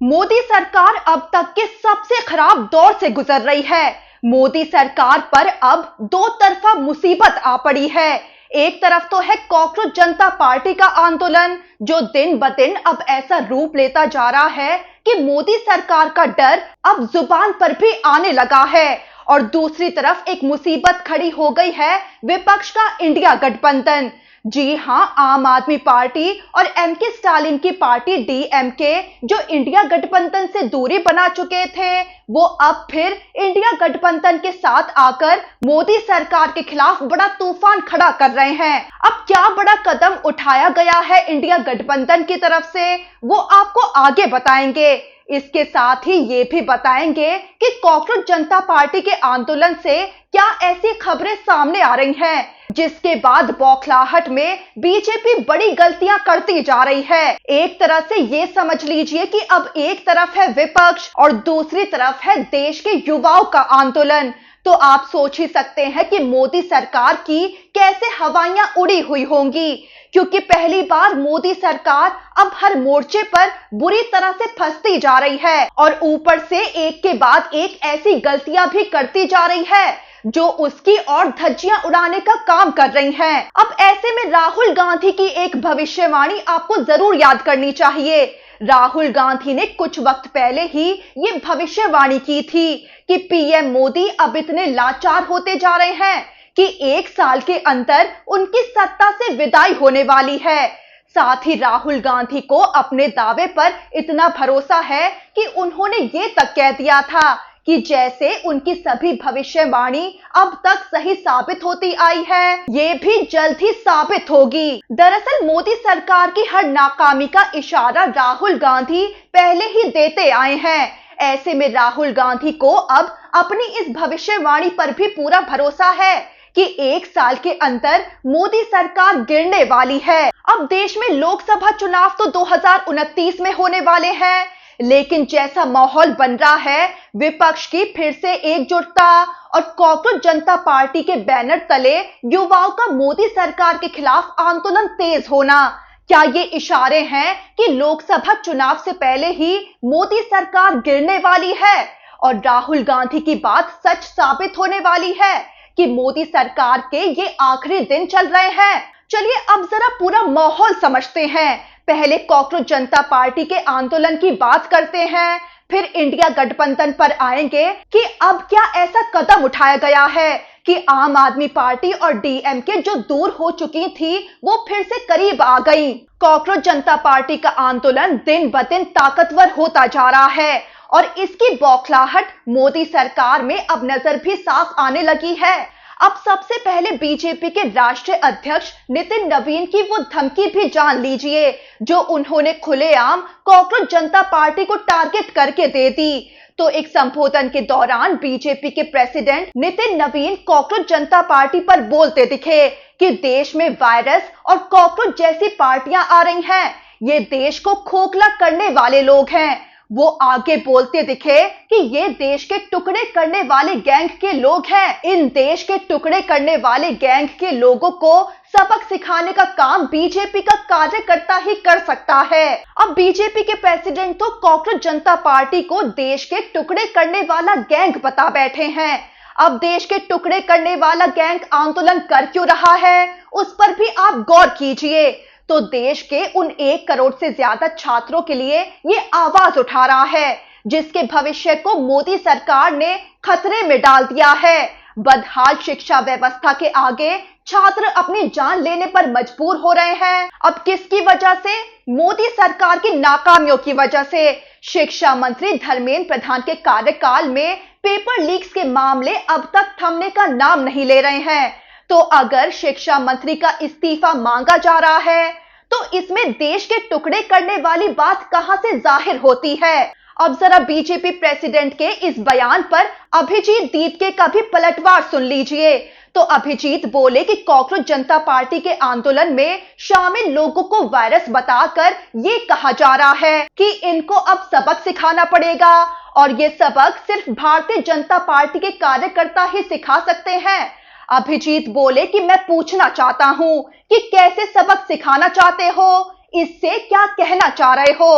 मोदी सरकार अब तक के सबसे खराब दौर से गुजर रही है। मोदी सरकार पर अब दो तरफा मुसीबत आ पड़ी है। एक तरफ तो है कॉकरोच जनता पार्टी का आंदोलन, जो दिन ब दिन अब ऐसा रूप लेता जा रहा है कि मोदी सरकार का डर अब जुबान पर भी आने लगा है। और दूसरी तरफ एक मुसीबत खड़ी हो गई है विपक्ष का इंडिया गठबंधन। जी हां, आम आदमी पार्टी और एमके स्टालिन की पार्टी डीएमके, जो इंडिया गठबंधन से दूरी बना चुके थे, वो अब फिर इंडिया गठबंधन के साथ आकर मोदी सरकार के खिलाफ बड़ा तूफान खड़ा कर रहे हैं। अब क्या बड़ा कदम उठाया गया है इंडिया गठबंधन की तरफ से, वो आपको आगे बताएंगे। इसके साथ ही ये भी बताएंगे कि कॉकरोच जनता पार्टी के आंदोलन से क्या ऐसी खबरें सामने आ रही हैं जिसके बाद बौखलाहट में बीजेपी बड़ी गलतियां करती जा रही है। एक तरह से ये समझ लीजिए कि अब एक तरफ है विपक्ष और दूसरी तरफ है देश के युवाओं का आंदोलन। तो आप सोच ही सकते हैं कि मोदी सरकार की कैसे हवाइयां उड़ी हुई होंगी, क्योंकि पहली बार मोदी सरकार अब हर मोर्चे पर बुरी तरह से फंसती जा रही है और ऊपर से एक के बाद एक ऐसी गलतियां भी करती जा रही है जो उसकी और धज्जियां उड़ाने का काम कर रही हैं। अब ऐसे में राहुल गांधी की एक भविष्यवाणी आपको जरूर याद करनी चाहिए। राहुल गांधी ने कुछ वक्त पहले ही ये भविष्यवाणी की थी कि पीएम मोदी अब इतने लाचार होते जा रहे हैं कि एक साल के अंदर उनकी सत्ता से विदाई होने वाली है। साथ ही राहुल गांधी को अपने दावे पर इतना भरोसा है कि उन्होंने ये तक कह दिया था कि जैसे उनकी सभी भविष्यवाणी अब तक सही साबित होती आई है, ये भी जल्द ही साबित होगी। दरअसल मोदी सरकार की हर नाकामी का इशारा राहुल गांधी पहले ही देते आए हैं। ऐसे में राहुल गांधी को अब अपनी इस भविष्यवाणी पर भी पूरा भरोसा है कि एक साल के अंदर मोदी सरकार गिरने वाली है। अब देश में लोकसभा चुनाव तो 2029 में होने वाले हैं, लेकिन जैसा माहौल बन रहा है, विपक्ष की फिर से एकजुटता और कॉकरोच जनता पार्टी के बैनर तले युवाओं का मोदी सरकार के खिलाफ आंदोलन तेज होना, क्या ये इशारे हैं कि लोकसभा चुनाव से पहले ही मोदी सरकार गिरने वाली है और राहुल गांधी की बात सच साबित होने वाली है कि मोदी सरकार के ये आखिरी दिन चल रहे हैं। चलिए अब जरा पूरा माहौल समझते हैं। पहले कॉकरोच जनता पार्टी के आंदोलन की बात करते हैं, फिर इंडिया गठबंधन पर आएंगे कि अब क्या ऐसा कदम उठाया गया है कि आम आदमी पार्टी और डीएमके जो दूर हो चुकी थी वो फिर से करीब आ गई। कॉकरोच जनता पार्टी का आंदोलन दिन ब दिन ताकतवर होता जा रहा है और इसकी बौखलाहट मोदी सरकार में अब नजर भी साफ आने लगी है। अब सबसे पहले बीजेपी के राष्ट्रीय अध्यक्ष नितिन नवीन की वो धमकी भी जान लीजिए जो उन्होंने खुलेआम कॉकरोच जनता पार्टी को टारगेट करके दे दी। तो एक संबोधन के दौरान बीजेपी के प्रेसिडेंट नितिन नवीन कॉकरोच जनता पार्टी पर बोलते दिखे कि देश में वायरस और कॉकरोच जैसी पार्टियां आ रही हैं, ये देश को खोखला करने वाले लोग हैं। वो आगे बोलते दिखे कि ये देश के टुकड़े करने वाले गैंग के लोग हैं। इन देश के टुकड़े करने वाले गैंग के लोगों को सबक सिखाने का काम बीजेपी का कार्यकर्ता ही कर सकता है। अब बीजेपी के प्रेसिडेंट तो कॉकरोच जनता पार्टी को देश के टुकड़े करने वाला गैंग बता बैठे हैं। अब देश के टुकड़े करने वाला गैंग आंदोलन कर क्यों रहा है, उस पर भी आप गौर कीजिए। तो देश के उन 1 करोड़ से ज्यादा छात्रों के लिए ये आवाज उठा रहा है जिसके भविष्य को मोदी सरकार ने खतरे में डाल दिया है। बदहाल शिक्षा व्यवस्था के आगे छात्र अपनी जान लेने पर मजबूर हो रहे हैं। अब किसकी वजह से? मोदी सरकार की नाकामियों की वजह से। शिक्षा मंत्री धर्मेंद्र प्रधान के कार्यकाल में पेपर लीक्स के मामले अब तक थमने का नाम नहीं ले रहे हैं। तो अगर शिक्षा मंत्री का इस्तीफा मांगा जा रहा है तो इसमें देश के टुकड़े करने वाली बात कहां से जाहिर होती है। अब जरा बीजेपी प्रेसिडेंट के इस बयान पर अभिजीत दीपके का भी पलटवार सुन लीजिए। तो अभिजीत बोले कि कॉकरोच जनता पार्टी के आंदोलन में शामिल लोगों को वायरस बताकर ये कहा जा रहा है कि इनको अब सबक सिखाना पड़ेगा और ये सबक सिर्फ भारतीय जनता पार्टी के कार्यकर्ता ही सिखा सकते हैं। अभिजीत बोले कि मैं पूछना चाहता हूं कि कैसे सबक सिखाना चाहते हो, इससे क्या कहना चाह रहे हो।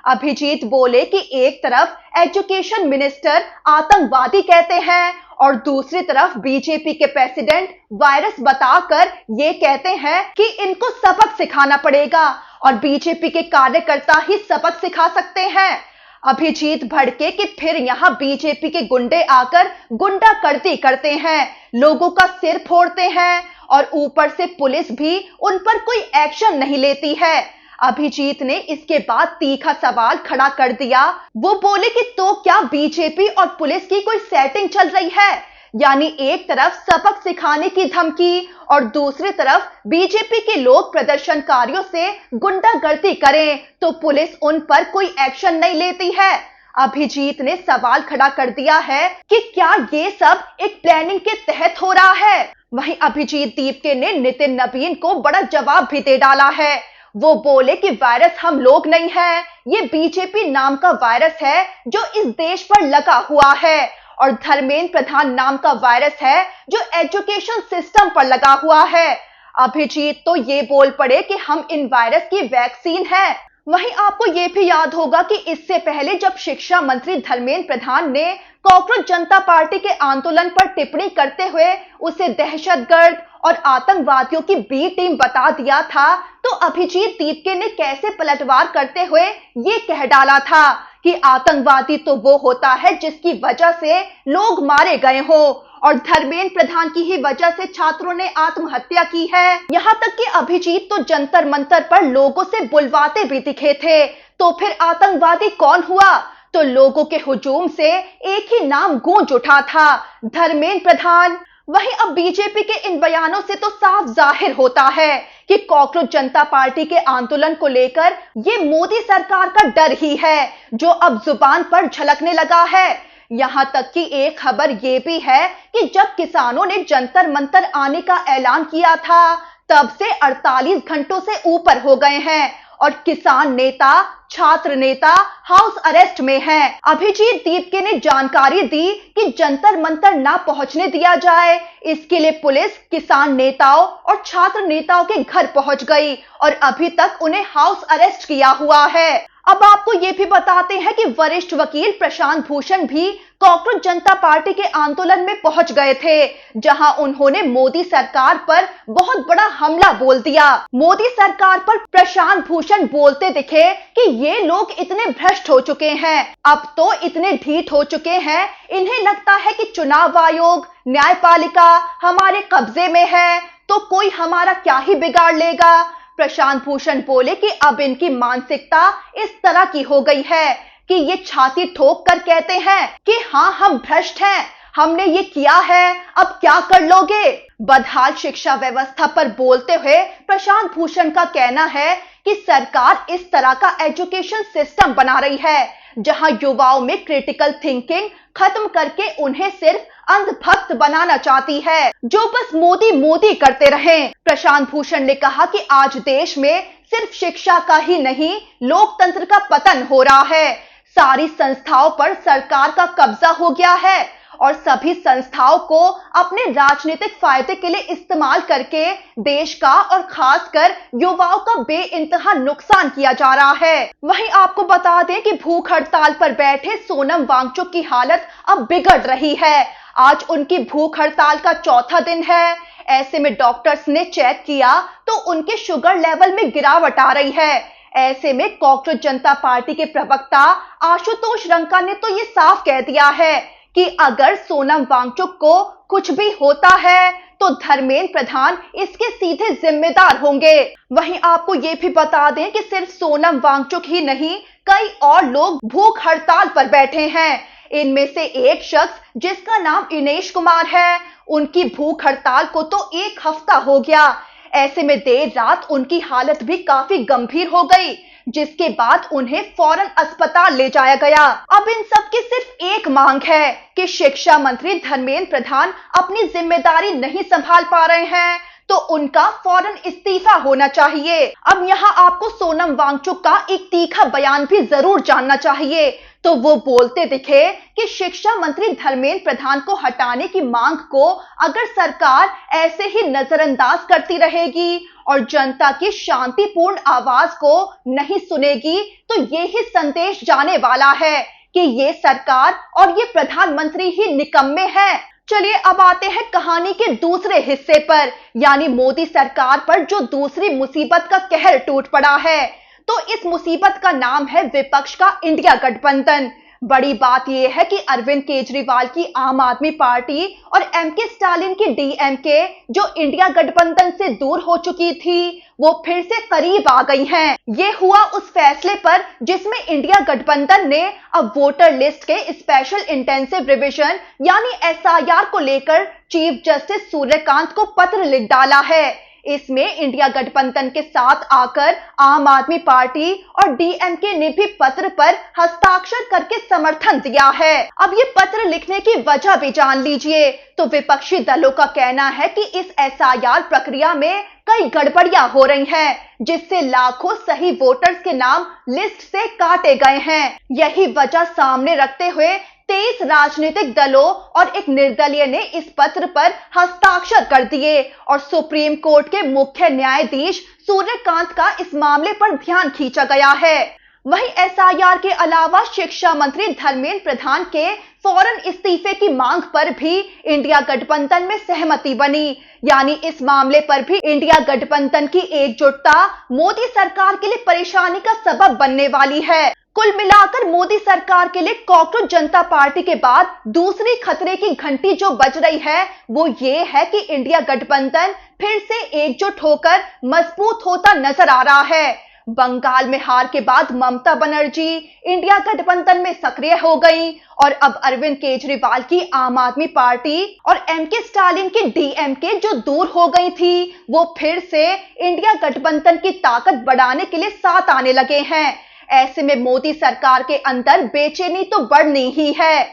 अभिजीत बोले कि एक तरफ एजुकेशन मिनिस्टर आतंकवादी कहते हैं और दूसरी तरफ बीजेपी के प्रेसिडेंट वायरस बताकर ये कहते हैं कि इनको सबक सिखाना पड़ेगा और बीजेपी के कार्यकर्ता ही सबक सिखा सकते हैं। अभिजीत भड़के कि फिर यहाँ बीजेपी के गुंडे आकर गुंडागर्दी करते हैं, लोगों का सिर फोड़ते हैं और ऊपर से पुलिस भी उन पर कोई एक्शन नहीं लेती है। अभिजीत ने इसके बाद तीखा सवाल खड़ा कर दिया। वो बोले कि तो क्या बीजेपी और पुलिस की कोई सेटिंग चल रही है? यानी एक तरफ सबक सिखाने की धमकी और दूसरी तरफ बीजेपी के लोग प्रदर्शनकारियों से गुंडागर्दी करें तो पुलिस उन पर कोई एक्शन नहीं लेती है। अभिजीत ने सवाल खड़ा कर दिया है कि क्या ये सब एक प्लानिंग के तहत हो रहा है? वहीं अभिजीत दीपके ने नितिन नवीन को बड़ा जवाब भी दे डाला है। वो बोले कि वायरस हम लोग नहीं है, ये बीजेपी नाम का वायरस है जो इस देश पर लगा हुआ है और धर्मेंद्र प्रधान नाम का वायरस है जो एजुकेशन सिस्टम पर लगा हुआ है। अभिजीत तो ये बोल पड़े कि हम इन वायरस की वैक्सीन है। वहीं आपको ये भी याद होगा कि इससे पहले जब शिक्षा मंत्री धर्मेंद्र प्रधान ने कॉकरोच जनता पार्टी के आंदोलन पर टिप्पणी करते हुए उसे दहशतगर्द और आतंकवादियों की बी टीम बता दिया था, तो अभिजीत दीपके ने कैसे पलटवार करते हुए ये कह डाला था कि आतंकवादी तो वो होता है जिसकी वजह से लोग मारे गए हो और धर्मेंद्र प्रधान की ही वजह से छात्रों ने आत्महत्या की है। यहाँ तक कि अभिजीत तो जंतर मंतर पर लोगों से बुलवाते भी दिखे थे। तो फिर आतंकवादी कौन हुआ? तो लोगों के हुजूम से एक ही नाम गूंज उठा था, धर्मेंद्र प्रधान। वहीं अब बीजेपी के इन बयानों से तो साफ जाहिर होता है कि कॉकरोच जनता पार्टी के आंदोलन को लेकर ये मोदी सरकार का डर ही है जो अब जुबान पर झलकने लगा है। यहाँ तक कि एक खबर ये भी है कि जब किसानों ने जंतर मंतर आने का ऐलान किया था तब से 48 घंटों से ऊपर हो गए हैं और किसान नेता, छात्र नेता हाउस अरेस्ट में हैं। अभिजीत दीपके ने जानकारी दी कि जंतर मंतर ना पहुंचने दिया जाए, इसके लिए पुलिस किसान नेताओं और छात्र नेताओं के घर पहुंच गई और अभी तक उन्हें हाउस अरेस्ट किया हुआ है। अब आपको ये भी बताते हैं कि वरिष्ठ वकील प्रशांत भूषण भी कॉकरोच जनता पार्टी के आंदोलन में पहुंच गए थे, जहां उन्होंने मोदी सरकार पर बहुत बड़ा हमला बोल दिया। मोदी सरकार पर प्रशांत भूषण बोलते दिखे कि ये लोग इतने भ्रष्ट हो चुके हैं, अब तो इतने ढीठ हो चुके हैं, इन्हें लगता है कि चुनाव आयोग, न्यायपालिका हमारे कब्जे में है तो कोई हमारा क्या ही बिगाड़ लेगा। प्रशांत भूषण बोले कि अब इनकी मानसिकता इस तरह की हो गई है कि ये छाती ठोक कर कहते हैं कि हाँ हम भ्रष्ट हैं, हमने ये किया है, अब क्या कर लोगे। बदहाल शिक्षा व्यवस्था पर बोलते हुए प्रशांत भूषण का कहना है कि सरकार इस तरह का एजुकेशन सिस्टम बना रही है जहां युवाओं में क्रिटिकल थिंकिंग खत्म करके उन्हें सिर्फ अंधभक्त बनाना चाहती है जो बस मोदी मोदी करते रहें। प्रशांत भूषण ने कहा कि आज देश में सिर्फ शिक्षा का ही नहीं, लोकतंत्र का पतन हो रहा है। सारी संस्थाओं पर सरकार का कब्जा हो गया है और सभी संस्थाओं को अपने राजनीतिक फायदे के लिए इस्तेमाल करके देश का और खासकर युवाओं का बेइंतहा नुकसान किया जा रहा है। वहीं आपको बता दें कि भूख हड़ताल पर बैठे सोनम वांगचुक की हालत अब बिगड़ रही है। आज उनकी भूख हड़ताल का चौथा दिन है। ऐसे में डॉक्टर्स ने चेक किया तो उनके शुगर लेवल में गिरावट आ रही है। ऐसे में कॉकरोच जनता पार्टी के प्रवक्ता आशुतोष रंका ने तो ये साफ कह दिया है कि अगर सोनम वांगचुक को कुछ भी होता है तो धर्मेंद्र प्रधान इसके सीधे जिम्मेदार होंगे। वहीं आपको ये भी बता दें कि सिर्फ सोनम वांगचुक ही नहीं, कई और लोग भूख हड़ताल पर बैठे हैं। इनमें से एक शख्स जिसका नाम इनेश कुमार है, उनकी भूख हड़ताल को तो 1 हफ्ता हो गया। ऐसे में देर रात उनकी हालत भी काफी गंभीर हो गई, जिसके बाद उन्हें फौरन अस्पताल ले जाया गया। अब इन सब की सिर्फ एक मांग है कि शिक्षा मंत्री धर्मेंद्र प्रधान अपनी जिम्मेदारी नहीं संभाल पा रहे हैं तो उनका फौरन इस्तीफा होना चाहिए। अब यहाँ आपको सोनम वांगचुक का एक तीखा बयान भी जरूर जानना चाहिए। तो वो बोलते दिखे कि शिक्षा मंत्री धर्मेंद्र प्रधान को हटाने की मांग को अगर सरकार ऐसे ही नजरअंदाज करती रहेगी और जनता की शांतिपूर्ण आवाज को नहीं सुनेगी तो ये ही संदेश जाने वाला है कि ये सरकार और ये प्रधानमंत्री ही निकम्मे हैं। चलिए अब आते हैं कहानी के दूसरे हिस्से पर, यानी मोदी सरकार पर जो दूसरी मुसीबत का कहर टूट पड़ा है। तो इस मुसीबत का नाम है विपक्ष का इंडिया गठबंधन। बड़ी बात यह है कि अरविंद केजरीवाल की आम आदमी पार्टी और एमके स्टालिन की डीएमके जो इंडिया गठबंधन से दूर हो चुकी थी, वो फिर से करीब आ गई हैं। ये हुआ उस फैसले पर जिसमें इंडिया गठबंधन ने अब वोटर लिस्ट के स्पेशल इंटेंसिव रिवीजन यानी एसआईआर को लेकर चीफ जस्टिस सूर्यकांत को पत्र लिख डाला है। इसमें इंडिया गठबंधन के साथ आकर आम आदमी पार्टी और डीएमके ने भी पत्र पर हस्ताक्षर करके समर्थन दिया है। अब ये पत्र लिखने की वजह भी जान लीजिए। तो विपक्षी दलों का कहना है कि इस एसआईआर प्रक्रिया में कई गड़बड़ियां हो रही हैं, जिससे लाखों सही वोटर्स के नाम लिस्ट से काटे गए हैं। यही वजह सामने रखते हुए 23 राजनीतिक दलों और एक निर्दलीय ने इस पत्र पर हस्ताक्षर कर दिए और सुप्रीम कोर्ट के मुख्य न्यायाधीश सूर्यकांत का इस मामले पर ध्यान खींचा गया है। वहीं एसआईआर के अलावा शिक्षा मंत्री धर्मेंद्र प्रधान के फौरन इस्तीफे की मांग पर भी इंडिया गठबंधन में सहमति बनी, यानी इस मामले पर भी इंडिया गठबंधन की एकजुटता मोदी सरकार के लिए परेशानी का सबब बनने वाली है। कुल मिलाकर मोदी सरकार के लिए कॉकरोच जनता पार्टी के बाद दूसरी खतरे की घंटी जो बज रही है वो ये है कि इंडिया गठबंधन फिर से एकजुट होकर मजबूत होता नजर आ रहा है। बंगाल में हार के बाद ममता बनर्जी इंडिया गठबंधन में सक्रिय हो गई और अब अरविंद केजरीवाल की आम आदमी पार्टी और एमके स्टालिन की डीएमके जो दूर हो गई थी वो फिर से इंडिया गठबंधन की ताकत बढ़ाने के लिए साथ आने लगे हैं। ऐसे में मोदी सरकार के अंदर बेचैनी तो बढ़नी ही है।